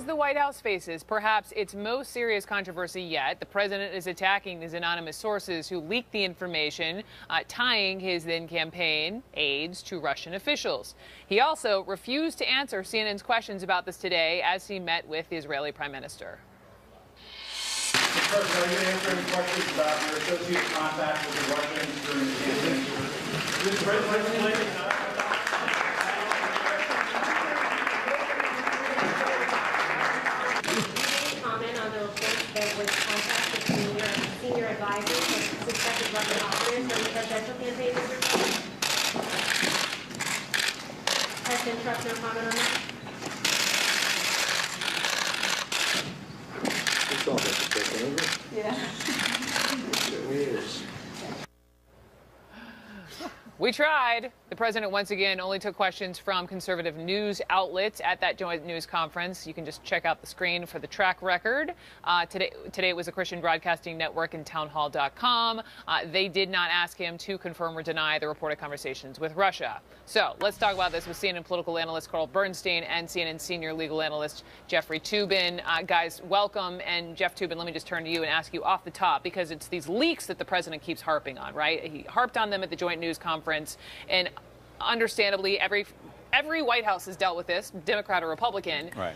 the White House faces perhaps its most serious controversy yet, the president is attacking his anonymous sources who leaked the information, tying his then-campaign aides to Russian officials. He also refused to answer CNN's questions about this today as he met with the Israeli Prime Minister. Mr. President, are you going to answer any questions about your associated contact with the Russians during the campaign? Mr. President, with contact with senior advisors of suspected Russian operatives during the presidential campaign, Mr. President Trump, no comment on that? It's all about the president, Yeah. it certainly is. We tried. The president once again only took questions from conservative news outlets at that joint news conference. You can just check out the screen for the track record. Today it was the Christian Broadcasting Network and townhall.com. They did not ask him to confirm or deny the reported conversations with Russia. So let's talk about this with CNN political analyst Carl Bernstein and CNN senior legal analyst Jeffrey Toobin. Guys, welcome. And Jeff Toobin, let me just turn to you and ask you off the top, because it's these leaks that the president keeps harping on, right? He harped on them at the joint news conference. And understandably, every White House has dealt with this, Democrat or Republican. Right.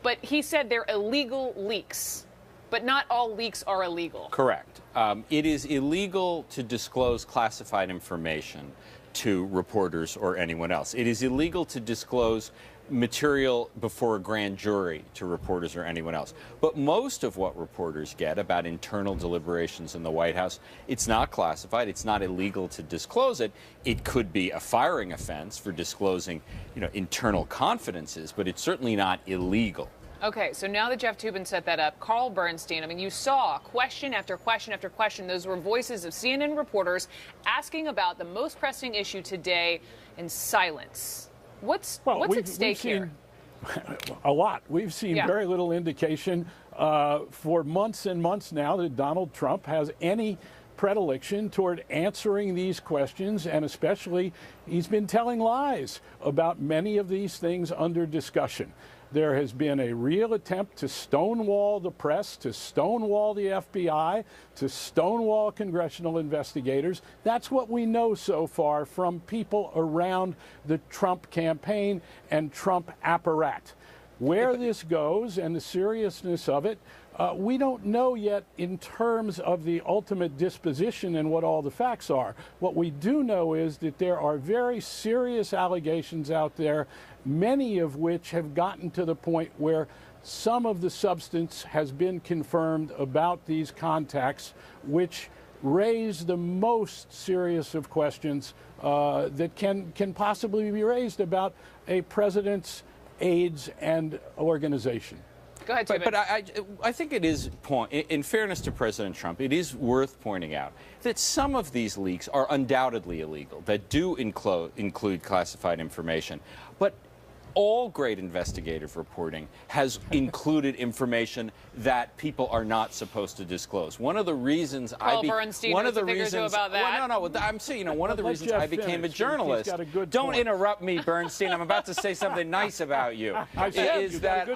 But he said they're illegal leaks. But not all leaks are illegal. Correct. It is illegal to disclose classified information to reporters or anyone else. It is illegal to disclose material before a grand jury to reporters or anyone else. But most of what reporters get about internal deliberations in the White House, it's not classified. It's not illegal to disclose it. It could be a firing offense for disclosing, internal confidences, but it's certainly not illegal. Okay, so now that Jeff Toobin set that up, Carl Bernstein, I mean, you saw question after question after question. Those were voices of CNN reporters asking about the most pressing issue today in silence. What's at stake here? A lot. We've seen very little indication for months and months now that Donald Trump has any predilection toward answering these questions, and especially he's been telling lies about many of these things under discussion. There has been a real attempt to stonewall the press, to stonewall the FBI, to stonewall congressional investigators. That's what we know so far from people around the Trump campaign and Trump apparat. Where this goes and the seriousness of it, we don't know yet in terms of the ultimate disposition and what all the facts are. What we do know is that there are very serious allegations out there, many of which have gotten to the point where some of the substance has been confirmed about these contacts, which raise the most serious of questions that can possibly be raised about a president's aides and organization. Go ahead, Toobin. But I think it is, in fairness to President Trump, it is worth pointing out that some of these leaks are undoubtedly illegal, that do include classified information. But all great investigative reporting has included information that people are not supposed to disclose. One of the reasons one of the reasons about that. Well, no, I'm saying, one of the reasons I became a journalist. Don't interrupt me, Bernstein. I'm about to say something nice about you. Is that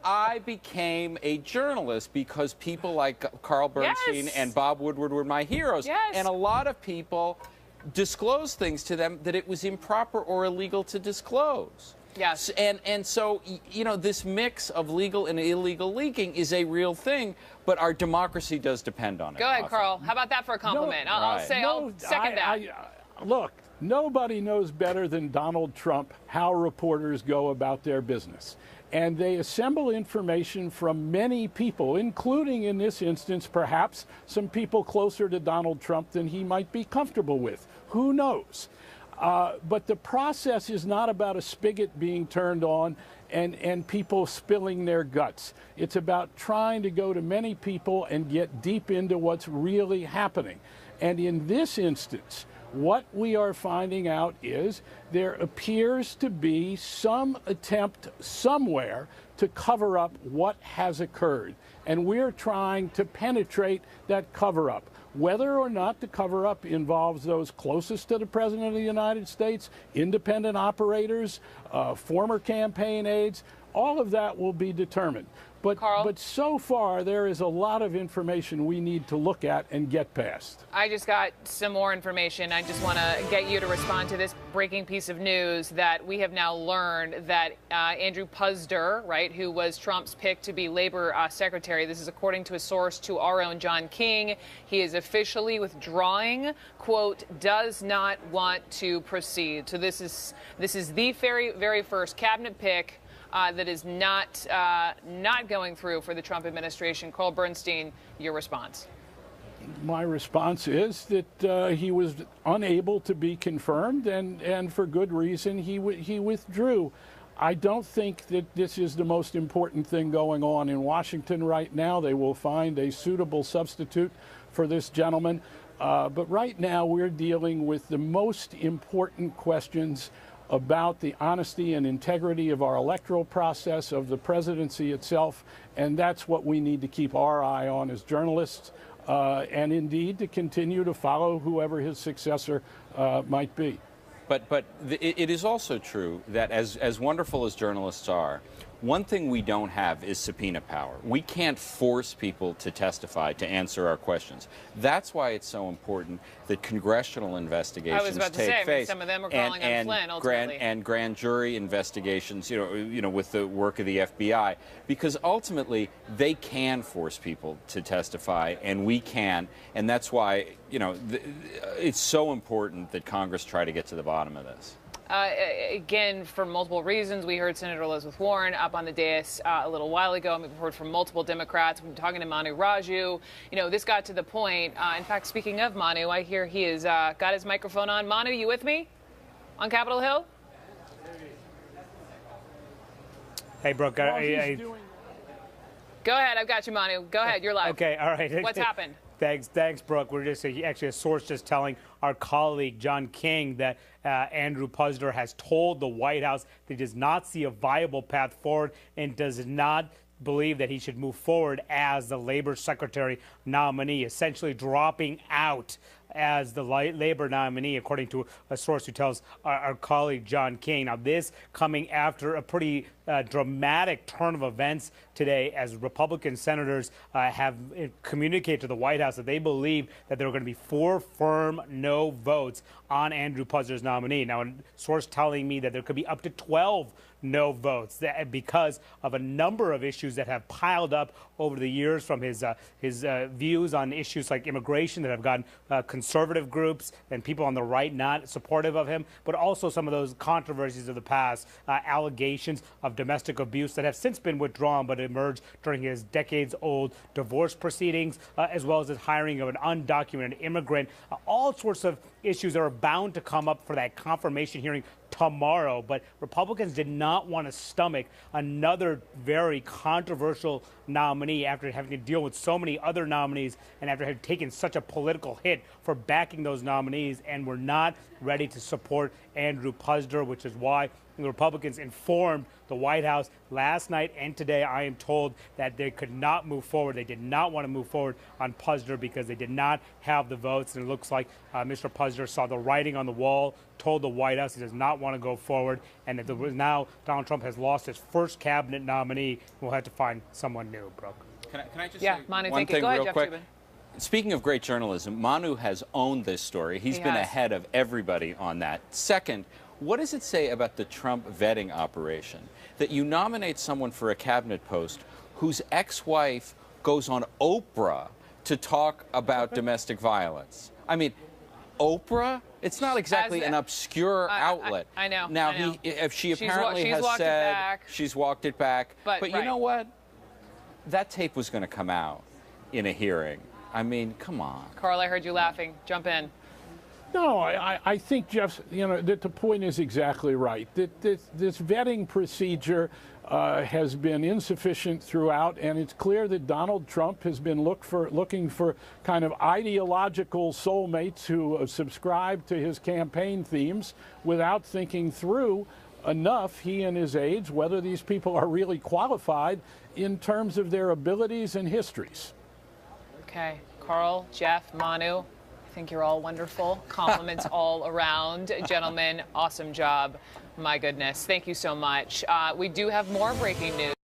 I became a journalist because people like Carl Bernstein and Bob Woodward were my heroes, and a lot of people disclosed things to them that it was improper or illegal to disclose. Yes. And so, this mix of legal and illegal leaking is a real thing, but our democracy does depend on it. Go ahead, Carl. How about that for a compliment? I'll second that. Look, nobody knows better than Donald Trump how reporters go about their business. And they assemble information from many people, including, in this instance, perhaps some people closer to Donald Trump than he might be comfortable with. Who knows? But the process is not about a spigot being turned on and people spilling their guts. It's about trying to go to many people and get deep into what's really happening. And in this instance, what we are finding out is there appears to be some attempt somewhere to cover up what has occurred. And we're trying to penetrate that cover-up. Whether or not the cover-up involves those closest to the President of the United States, independent operators, former campaign aides, all of that will be determined. But so far, there is a lot of information we need to look at and get past. I just got some more information. I just want to get you to respond to this breaking piece of news that we have now learned that Andrew Puzder, right, who was Trump's pick to be Labor Secretary, this is according to a source to our own John King, he is officially withdrawing, quote, does not want to proceed. So this is the very first cabinet pick that is not going through for the Trump administration. Carl Bernstein, your response. My response is that he was unable to be confirmed, and for good reason he withdrew. I don't think that this is the most important thing going on in Washington right now. They will find a suitable substitute for this gentleman. But right now we're dealing with the most important questions about the honesty and integrity of our electoral process, of the presidency itself, and that's what we need to keep our eye on as journalists, and indeed to continue to follow whoever his successor might be. But it is also true that as wonderful as journalists are, one thing we don't have is subpoena power. We can't force people to testify, to answer our questions. That's why it's so important that congressional investigations take I was about to say, I mean, some of them are calling on Flynn, ultimately. And grand jury investigations, you know, with the work of the FBI, because ultimately they can force people to testify, and we can, and that's why, you know, it's so important that Congress try to get to the bottom of this. Again, for multiple reasons. We heard Senator Elizabeth Warren up on the dais a little while ago. We've heard from multiple Democrats. We've been talking to Manu Raju. You know, this got to the point. In fact, speaking of Manu, I hear he has got his microphone on. Manu, you with me on Capitol Hill? Hey, Brooke. Go ahead. I've got you, Manu. Go ahead. You're live. Okay. All right. What's happened? Thanks, Brooke. We're just actually a source just telling our colleague John King that Andrew Puzder has told the White House that he does not see a viable path forward and does not believe that he should move forward as the Labor Secretary nominee, essentially dropping out as the Labor nominee, according to a source who tells our colleague John King. Now, this coming after a pretty dramatic turn of events today, as Republican senators have communicated to the White House that they believe that there are going to be 4 firm no votes on Andrew Puzder's nominee. Now, a source telling me that there could be up to 12 no votes because of a number of issues that have piled up over the years, from his views on issues like immigration that have gotten conservative groups and people on the right not supportive of him, but also some of those controversies of the past, allegations of domestic abuse that have since been withdrawn but emerged during his decades-old divorce proceedings, as well as his hiring of an undocumented immigrant. All sorts of issues that are bound to come up for that confirmation hearing tomorrow, but Republicans did not want to stomach another very controversial nominee after having to deal with so many other nominees and after having taken such a political hit for backing those nominees, and were not ready to support Andrew Puzder, which is why the Republicans informed the White House last night and today, I am told, that they could not move forward. They did not want to move forward on Puzder because they did not have the votes. And it looks like Mr. Puzder saw the writing on the wall, told the White House he does not want to go forward, and that now Donald Trump has lost his first cabinet nominee. We'll have to find someone new, Brooke. Can I just say Manu, one thing real Jeff quick? Toobin. Speaking of great journalism, Manu has owned this story. He's been ahead of everybody on that. Second, what does it say about the Trump vetting operation that you nominate someone for a cabinet post whose ex-wife goes on Oprah to talk about domestic violence? I mean, Oprah? It's not exactly an obscure outlet. I know. Now, she apparently has said she's walked it back. But you know what? That tape was going to come out in a hearing. I mean, come on. Carl, I heard you laughing. Jump in. No, I think, Jeff, that the point is exactly right. That this vetting procedure has been insufficient throughout, and it's clear that Donald Trump has been looking for kind of ideological soulmates who subscribe to his campaign themes without thinking through enough, he and his aides, whether these people are really qualified in terms of their abilities and histories. Okay. Carl, Jeff, Manu, I think you're all wonderful. Compliments all around. Gentlemen, awesome job. My goodness. Thank you so much. We do have more breaking news.